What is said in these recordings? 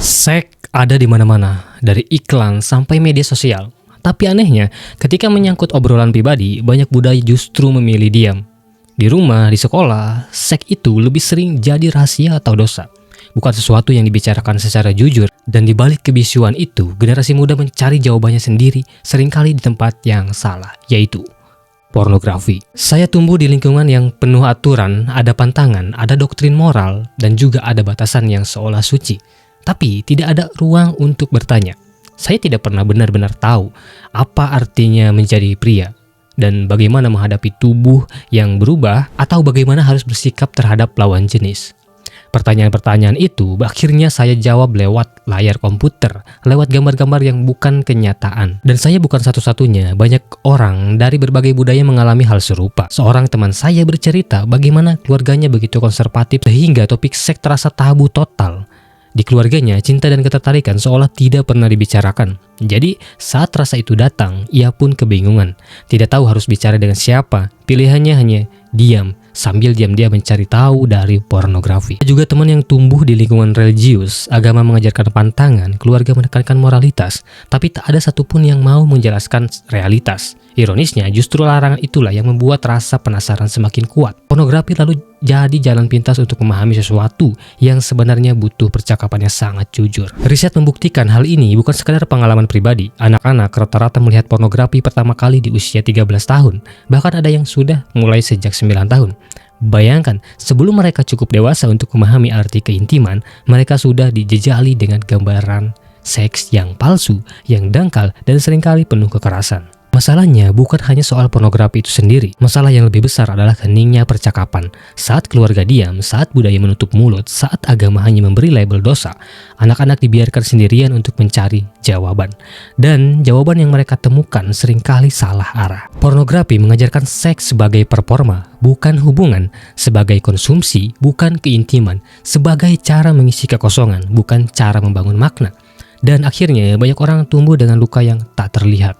Seks ada di mana-mana, dari iklan sampai media sosial. Tapi anehnya, ketika menyangkut obrolan pribadi, banyak budaya justru memilih diam. Di rumah, di sekolah, seks itu lebih sering jadi rahasia atau dosa. Bukan sesuatu yang dibicarakan secara jujur. Dan di balik kebisuan itu, generasi muda mencari jawabannya sendiri, seringkali di tempat yang salah, yaitu pornografi. Saya tumbuh di lingkungan yang penuh aturan, ada pantangan, ada doktrin moral, dan juga ada batasan yang seolah suci. Tapi tidak ada ruang untuk bertanya. Saya tidak pernah benar-benar tahu apa artinya menjadi pria dan bagaimana menghadapi tubuh yang berubah atau bagaimana harus bersikap terhadap lawan jenis. Pertanyaan-pertanyaan itu akhirnya saya jawab lewat layar komputer, lewat gambar-gambar yang bukan kenyataan. Dan saya bukan satu-satunya, banyak orang dari berbagai budaya mengalami hal serupa. Seorang teman saya bercerita bagaimana keluarganya begitu konservatif sehingga topik seks terasa tabu total. Di keluarganya, cinta dan ketertarikan seolah tidak pernah dibicarakan. Jadi, saat rasa itu datang, ia pun kebingungan. Tidak tahu harus bicara dengan siapa. Pilihannya hanya diam, sambil diam-diam mencari tahu dari pornografi. Juga teman yang tumbuh di lingkungan religius, agama mengajarkan pantangan, keluarga menekankan moralitas, tapi tak ada satupun yang mau menjelaskan realitas. Ironisnya, justru larangan itulah yang membuat rasa penasaran semakin kuat. Pornografi lalu jadi jalan pintas untuk memahami sesuatu yang sebenarnya butuh percakapan yang sangat jujur. Riset membuktikan hal ini bukan sekadar pengalaman pribadi. Anak-anak rata-rata melihat pornografi pertama kali di usia 13 tahun, bahkan ada yang sudah mulai sejak 9 tahun. Bayangkan, sebelum mereka cukup dewasa untuk memahami arti keintiman, mereka sudah dijejali dengan gambaran seks yang palsu, yang dangkal, dan seringkali penuh kekerasan. Masalahnya bukan hanya soal pornografi itu sendiri. Masalah yang lebih besar adalah heningnya percakapan. Saat keluarga diam, saat budaya menutup mulut, saat agama hanya memberi label dosa, anak-anak dibiarkan sendirian untuk mencari jawaban. Dan jawaban yang mereka temukan seringkali salah arah. Pornografi mengajarkan seks sebagai performa, bukan hubungan, sebagai konsumsi, bukan keintiman, sebagai cara mengisi kekosongan, bukan cara membangun makna. Dan akhirnya banyak orang tumbuh dengan luka yang tak terlihat.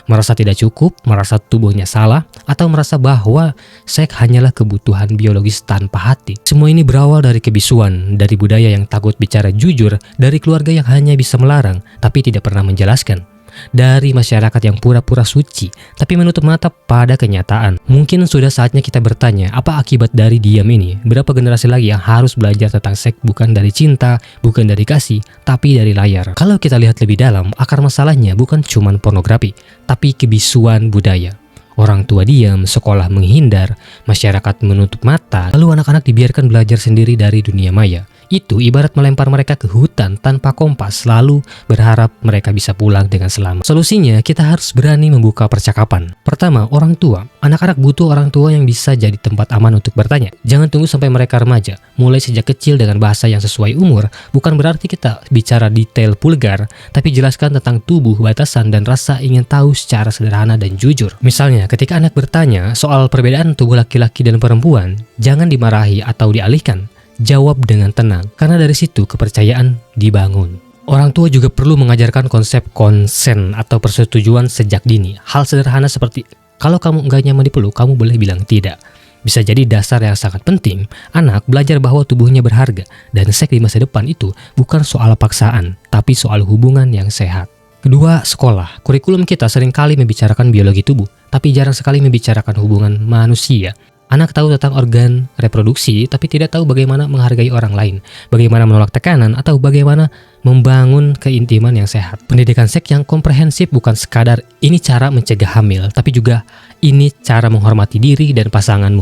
Merasa tidak cukup, merasa tubuhnya salah, atau merasa bahwa seks hanyalah kebutuhan biologis tanpa hati. Semua ini berawal dari kebisuan, dari budaya yang takut bicara jujur, dari keluarga yang hanya bisa melarang, tapi tidak pernah menjelaskan. Dari masyarakat yang pura-pura suci, tapi menutup mata pada kenyataan. Mungkin sudah saatnya kita bertanya, apa akibat dari diam ini? Berapa generasi lagi yang harus belajar tentang seks bukan dari cinta, bukan dari kasih, tapi dari layar? Kalau kita lihat lebih dalam, akar masalahnya bukan cuma pornografi, tapi kebisuan budaya. Orang tua diam, sekolah menghindar, masyarakat menutup mata, lalu anak-anak dibiarkan belajar sendiri dari dunia maya. Itu ibarat melempar mereka ke hutan tanpa kompas, lalu berharap mereka bisa pulang dengan selamat. Solusinya, kita harus berani membuka percakapan. Pertama, orang tua. Anak-anak butuh orang tua yang bisa jadi tempat aman untuk bertanya. Jangan tunggu sampai mereka remaja. Mulai sejak kecil dengan bahasa yang sesuai umur, bukan berarti kita bicara detail vulgar, tapi jelaskan tentang tubuh, batasan, dan rasa ingin tahu secara sederhana dan jujur. Misalnya, ketika anak bertanya soal perbedaan tubuh laki-laki dan perempuan, jangan dimarahi atau dialihkan. Jawab dengan tenang, karena dari situ kepercayaan dibangun. Orang tua juga perlu mengajarkan konsep konsen atau persetujuan sejak dini. Hal sederhana seperti, kalau kamu enggak nyaman dipeluk, kamu boleh bilang tidak. Bisa jadi dasar yang sangat penting. Anak belajar bahwa tubuhnya berharga, dan seks di masa depan itu bukan soal paksaan, tapi soal hubungan yang sehat. Kedua, sekolah. Kurikulum kita seringkali membicarakan biologi tubuh, tapi jarang sekali membicarakan hubungan manusia. Anak tahu tentang organ reproduksi, tapi tidak tahu bagaimana menghargai orang lain, bagaimana menolak tekanan, atau bagaimana membangun keintiman yang sehat. Pendidikan seks yang komprehensif bukan sekadar ini cara mencegah hamil, tapi juga ini cara menghormati diri dan pasanganmu.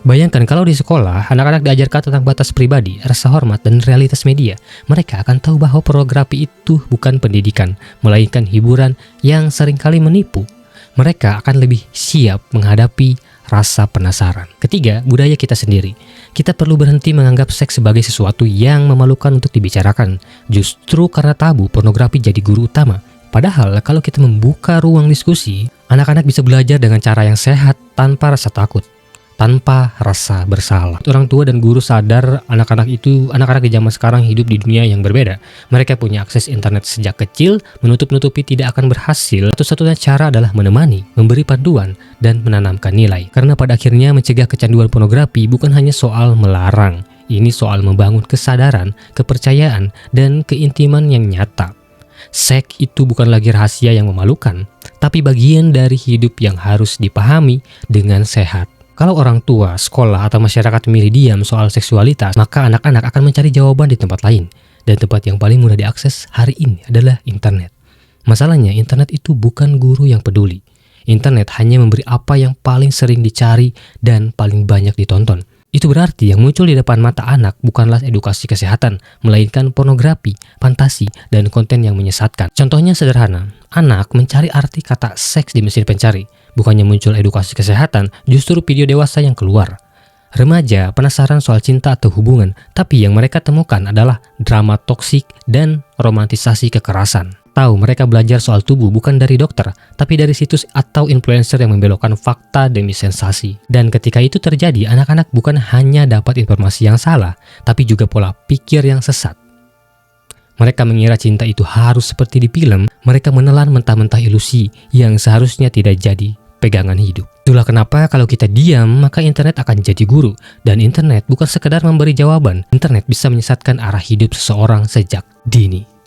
Bayangkan kalau di sekolah, anak-anak diajarkan tentang batas pribadi, rasa hormat, dan realitas media. Mereka akan tahu bahwa pornografi itu bukan pendidikan, melainkan hiburan yang seringkali menipu. Mereka akan lebih siap menghadapi rasa penasaran. Ketiga, budaya kita sendiri. Kita perlu berhenti menganggap seks sebagai sesuatu yang memalukan untuk dibicarakan. Justru karena tabu, pornografi jadi guru utama. Padahal kalau kita membuka ruang diskusi, anak-anak bisa belajar dengan cara yang sehat tanpa rasa takut, tanpa rasa bersalah. Orang tua dan guru sadar anak-anak di zaman sekarang hidup di dunia yang berbeda. Mereka punya akses internet sejak kecil, menutup-nutupi tidak akan berhasil. Satu-satunya cara adalah menemani, memberi panduan, dan menanamkan nilai. Karena pada akhirnya mencegah kecanduan pornografi bukan hanya soal melarang. Ini soal membangun kesadaran, kepercayaan, dan keintiman yang nyata. Seks itu bukan lagi rahasia yang memalukan, tapi bagian dari hidup yang harus dipahami dengan sehat. Kalau orang tua, sekolah, atau masyarakat memilih diam soal seksualitas, maka anak-anak akan mencari jawaban di tempat lain. Dan tempat yang paling mudah diakses hari ini adalah internet. Masalahnya, internet itu bukan guru yang peduli. Internet hanya memberi apa yang paling sering dicari dan paling banyak ditonton. Itu berarti yang muncul di depan mata anak bukanlah edukasi kesehatan, melainkan pornografi, fantasi, dan konten yang menyesatkan. Contohnya sederhana, anak mencari arti kata seks di mesin pencari. Bukannya muncul edukasi kesehatan, justru video dewasa yang keluar. Remaja penasaran soal cinta atau hubungan, tapi yang mereka temukan adalah drama toksik dan romantisasi kekerasan. Tahu mereka belajar soal tubuh bukan dari dokter, tapi dari situs atau influencer yang membelokkan fakta demi sensasi. Dan ketika itu terjadi, anak-anak bukan hanya dapat informasi yang salah, tapi juga pola pikir yang sesat. Mereka mengira cinta itu harus seperti di film, mereka menelan mentah-mentah ilusi yang seharusnya tidak jadi pegangan hidup. Itulah kenapa kalau kita diam, maka internet akan jadi guru. Dan internet bukan sekedar memberi jawaban, internet bisa menyesatkan arah hidup seseorang sejak dini.